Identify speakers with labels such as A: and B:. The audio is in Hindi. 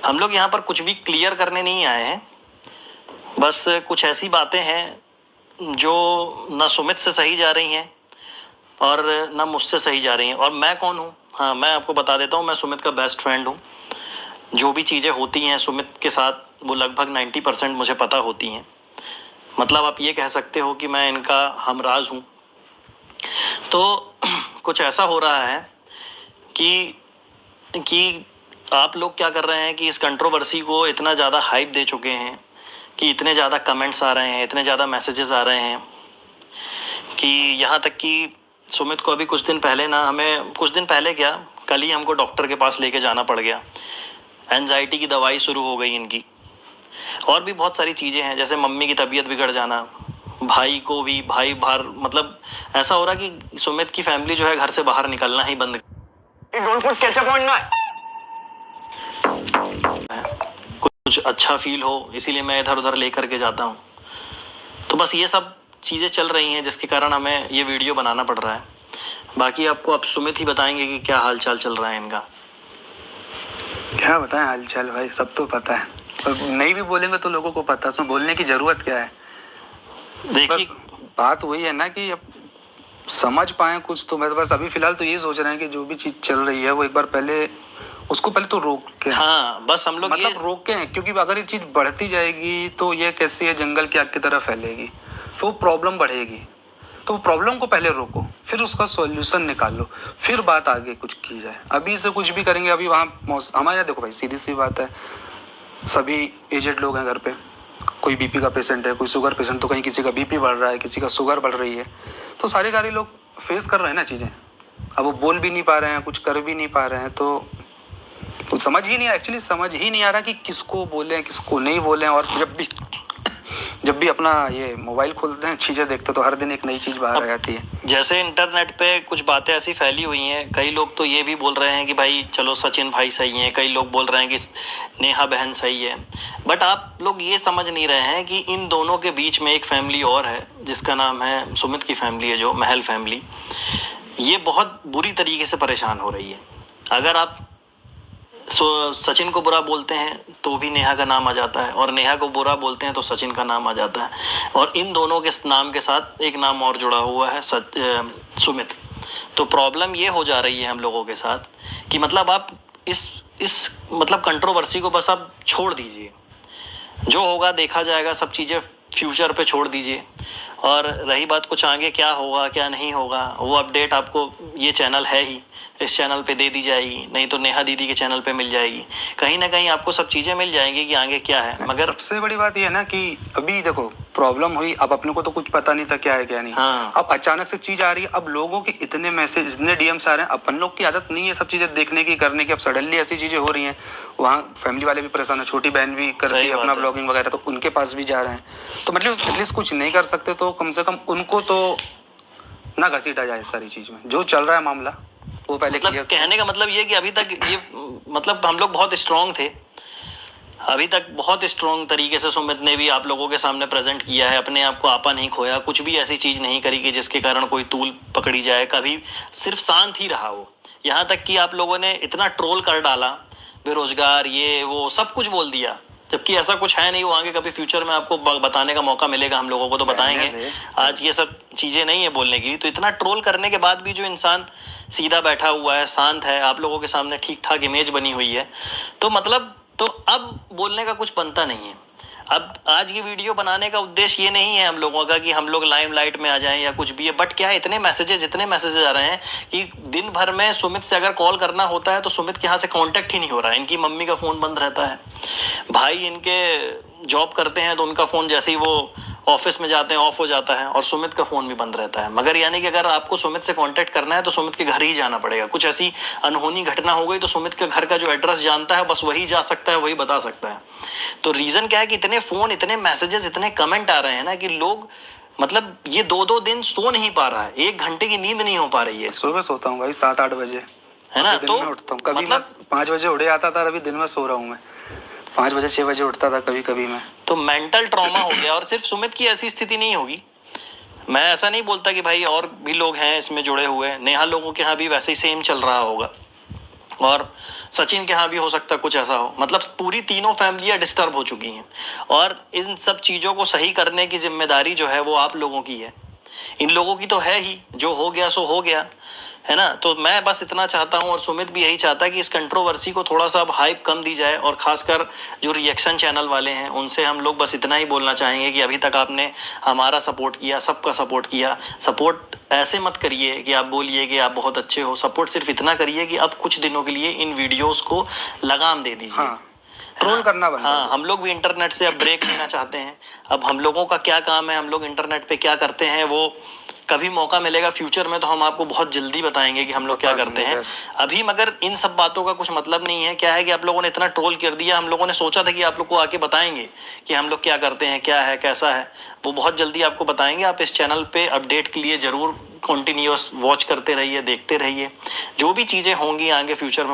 A: हम लोग यहाँ पर कुछ भी क्लियर करने नहीं आए हैं, बस कुछ ऐसी बातें हैं जो ना सुमित से सही जा रही हैं और ना मुझसे सही जा रही हैं। और मैं कौन हूँ? हाँ, मैं आपको बता देता हूँ, मैं सुमित का बेस्ट फ्रेंड हूँ। जो भी चीज़ें होती हैं सुमित के साथ वो लगभग 90% मुझे पता होती हैं। मतलब आप ये कह सकते हो कि मैं इनका हमराज हूँ। तो कुछ ऐसा हो रहा है कि आप लोग क्या कर रहे हैं कि इस कंट्रोवर्सी को इतना ज़्यादा हाइप दे चुके हैं कि इतने ज़्यादा कमेंट्स आ रहे हैं, इतने ज़्यादा मैसेजेस आ रहे हैं कि यहाँ तक कि सुमित को अभी कुछ दिन पहले ना, हमें कुछ दिन पहले क्या, कल ही हमको डॉक्टर के पास लेके जाना पड़ गया। एंजाइटी की दवाई शुरू हो गई इनकी। और भी बहुत सारी चीज़ें हैं, जैसे मम्मी की तबीयत बिगड़ जाना, भाई को भी, भाई बाहर, मतलब ऐसा हो रहा कि सुमित की फैमिली जो है घर से बाहर निकलना ही बंद है। कुछ अच्छा फील हो इसीलिए मैं इधर उधर लेकर के जाता हूँ। तो बस ये सब चीज़ें चल रही हैं जिसके कारण हमें ये वीडियो बनाना पड़ रहा है। बाकी आपको अब सुमित ही बताएंगे कि क्या हाल चाल चल रहा है इनका।
B: क्या बताएं हाल चाल भाई, सब तो पता है, और नहीं भी बोलेंगे तो लोगों को पता है, उसमें बोलने की जरूरत क्या है।
A: देखिए,
B: बस बात वही है ना कि अब समझ पाए कुछ तो। मैं तो बस अभी फिलहाल तो ये सोच रहे हैं कि जो भी चीज चल रही है वो एक बार पहले उसको पहले तो रोक के,
A: हाँ बस हम लोग
B: मतलब रोके हैं, क्योंकि अगर ये चीज बढ़ती जाएगी तो ये कैसे है जंगल की आग की तरह फैलेगी, तो वो प्रॉब्लम बढ़ेगी। तो प्रॉब्लम को पहले रोको, फिर उसका सॉल्यूशन निकालो, फिर बात आगे कुछ की जाए। अभी से कुछ भी करेंगे, अभी वहाँ हमारे यहाँ देखो भाई, सीधी सी बात है, सभी एजेड लोग हैं घर पे, कोई बीपी का पेशेंट है, कोई शुगर पेशेंट, तो कहीं किसी का बीपी बढ़ रहा है, किसी का शुगर बढ़ रही है, तो सारे लोग फेस कर रहे हैं ना चीज़ें। अब वो बोल भी नहीं पा रहे हैं, कुछ कर भी नहीं पा रहे हैं, तो समझ ही नहीं, एक्चुअली समझ ही नहीं आ रहा कि किसको बोलें किसको नहीं बोलें। और जब भी अपना ये मोबाइल खोलते हैं, चीज़ें देखते तो हर दिन एक नई चीज़ बाहर आ जाती है।
A: जैसे इंटरनेट पे कुछ बातें ऐसी फैली हुई हैं, कई लोग तो ये भी बोल रहे हैं कि भाई चलो सचिन भाई सही हैं, कई लोग बोल रहे हैं कि नेहा बहन सही है। बट आप लोग ये समझ नहीं रहे हैं कि इन दोनों के बीच में एक फैमिली और है जिसका नाम है सुमित की फैमिली है, जो महल फैमिली। ये बहुत बुरी तरीके से परेशान हो रही है। अगर आप सचिन को बुरा बोलते हैं तो भी नेहा का नाम आ जाता है, और नेहा को बुरा बोलते हैं तो सचिन का नाम आ जाता है, और इन दोनों के नाम के साथ एक नाम और जुड़ा हुआ है, सुमित। तो प्रॉब्लम ये हो जा रही है हम लोगों के साथ कि मतलब आप इस मतलब कंट्रोवर्सी को बस आप छोड़ दीजिए, जो होगा देखा जाएगा, सब चीज़ें फ्यूचर पे छोड़ दीजिए। और रही बात कुछ आगे क्या होगा क्या नहीं होगा, वो अपडेट आपको, ये चैनल है ही, इस चैनल पे दे दी जाएगी, नहीं तो नेहा दीदी के चैनल पे मिल जाएगी। कहीं ना कहीं आपको सब चीज़ें मिल जाएंगी कि आगे क्या है। मगर
B: सबसे बड़ी बात ये है ना कि अभी देखो प्रॉब्लम हुई, अब अपने को तो कुछ पता नहीं था क्या है क्या नहीं।
A: हाँ,
B: अब अचानक से चीज आ रही है, अब लोगों के इतने मैसेज, इतने डीएम्स आ रहे हैं, अपन लोग की आदत नहीं है सब चीजें देखने की करने की, अब सडनली ऐसी चीजें हो रही हैं। वहाँ फैमिली वाले भी परेशान है, छोटी बहन भी करती है अपना ब्लॉगिंग वगैरह, तो उनके पास भी जा रहे हैं। तो मतलब एटलीस्ट कुछ नहीं कर सकते तो कम से कम उनको तो ना घसीटा जाए सारी चीज में, जो चल रहा है मामला वो पहले
A: मतलब कहने का मतलब ये कि अभी तक ये मतलब हम लोग बहुत स्ट्रांग थे, अभी तक बहुत स्ट्रॉन्ग तरीके से सुमित ने भी आप लोगों के सामने प्रेजेंट किया है, अपने आप को आपा नहीं खोया, कुछ भी ऐसी चीज नहीं करी कि जिसके कारण कोई तूल पकड़ी जाए, कभी सिर्फ शांत ही रहा वो। यहाँ तक कि आप लोगों ने इतना ट्रोल कर डाला, बेरोजगार ये वो सब कुछ बोल दिया, जबकि ऐसा कुछ है नहीं। वो आगे कभी फ्यूचर में आपको बताने का मौका मिलेगा, हम लोगों को तो बताएंगे। आज ये सब चीजें नहीं है बोलने की। तो इतना ट्रोल करने के बाद भी जो इंसान सीधा बैठा हुआ है, शांत है, आप लोगों के सामने ठीक ठाक इमेज बनी हुई है, तो मतलब तो अब बोलने का कुछ बनता नहीं है। अब आज ये वीडियो बनाने का उद्देश्य ये नहीं है हम लोगों का कि हम लोग लाइमलाइट में आ जाएं या कुछ भी है, बट क्या है, इतने मैसेजेस आ रहे हैं कि दिन भर में सुमित से अगर कॉल करना होता है तो सुमित के यहाँ से कांटेक्ट ही नहीं हो रहा है। इनकी मम्मी का फोन बंद रहता है, भाई इनके जॉब करते हैं तो उनका फोन जैसे ही वो ऑफिस में जाते हैं ऑफ हो जाता है, और सुमित का फोन भी बंद रहता है। मगर यानी कि अगर आपको सुमित से कांटेक्ट करना है तो सुमित के घर ही जाना पड़ेगा। कुछ ऐसी अनहोनी घटना हो गई तो सुमित के घर का जो एड्रेस जानता है बस वही जा सकता है, वही बता सकता है। तो रीजन क्या है कि इतने फोन, इतने मैसेजेस, इतने कमेंट आ रहे हैं ना कि लोग मतलब ये 2-2 दिन सो नहीं पा रहा है, 1 घंटे की नींद नहीं हो पा रही है।
B: सुबह सोता हूँ भाई 7-8 बजे,
A: है ना,
B: दिन में उठता हूँ, कभी मतलब 5 बजे उड़े आता था, अभी दिन में सो रहा हूँ मैं, 5 बजे 6 बजे उठता था कभी कभी मैं।
A: तो मेंटल ट्रॉमा हो गया। और सिर्फ सुमित की ऐसी स्थिति नहीं होगी, मैं ऐसा नहीं बोलता कि भाई और भी लोग हैं इसमें जुड़े हुए, नेहा लोगों के यहाँ भी वैसे ही सेम चल रहा होगा। और सचिन के यहाँ भी हो सकता है कुछ ऐसा हो, मतलब पूरी तीनों फैमिलियां डिस्टर्ब हो चुकी हैं और इन सब चीज़ों को सही करने की जिम्मेदारी जो है वो आप लोगों की है, इन लोगों की तो है ही, जो हो गया सो हो गया, है ना। तो मैं बस इतना चाहता हूं और सुमित भी यही चाहता है कि इस कंट्रोवर्सी को थोड़ा सा अब हाइप कम दी जाए, और खासकर जो रिएक्शन चैनल वाले हैं उनसे हम लोग बस इतना ही बोलना चाहेंगे कि अभी तक आपने हमारा सपोर्ट किया, सबका सपोर्ट किया, सपोर्ट ऐसे मत करिए कि आप बोलिए कि आप बहुत अच्छे हो, सपोर्ट सिर्फ इतना करिए कि अब कुछ दिनों के लिए इन वीडियोस को लगाम दे दीजिए।
B: हाँ, ट्रोल करना बंद कर
A: हाँ,
B: दो।
A: हम लोग भी इंटरनेट से अब ब्रेक लेना चाहते हैं। अब हम लोगों का क्या काम है, हम लोग इंटरनेट पे क्या करते हैं, वो कभी मौका मिलेगा फ्यूचर में तो हम आपको बहुत जल्दी बताएंगे कि हम लोग क्या
B: बता
A: करते
B: देंगे,
A: हैं।
B: yes।
A: अभी मगर इन सब बातों का कुछ मतलब नहीं है। क्या है कि आप लोगों ने इतना ट्रोल कर दिया, हम लोगों ने सोचा था कि आप लोग को आके बताएंगे कि हम लोग क्या करते हैं, क्या है, कैसा है, वो बहुत जल्दी आपको बताएंगे। आप इस चैनल पे अपडेट के लिए जरूर कंटिन्यूअस वॉच करते रहिए, देखते रहिए, जो भी चीज़ें होंगी आगे फ्यूचर में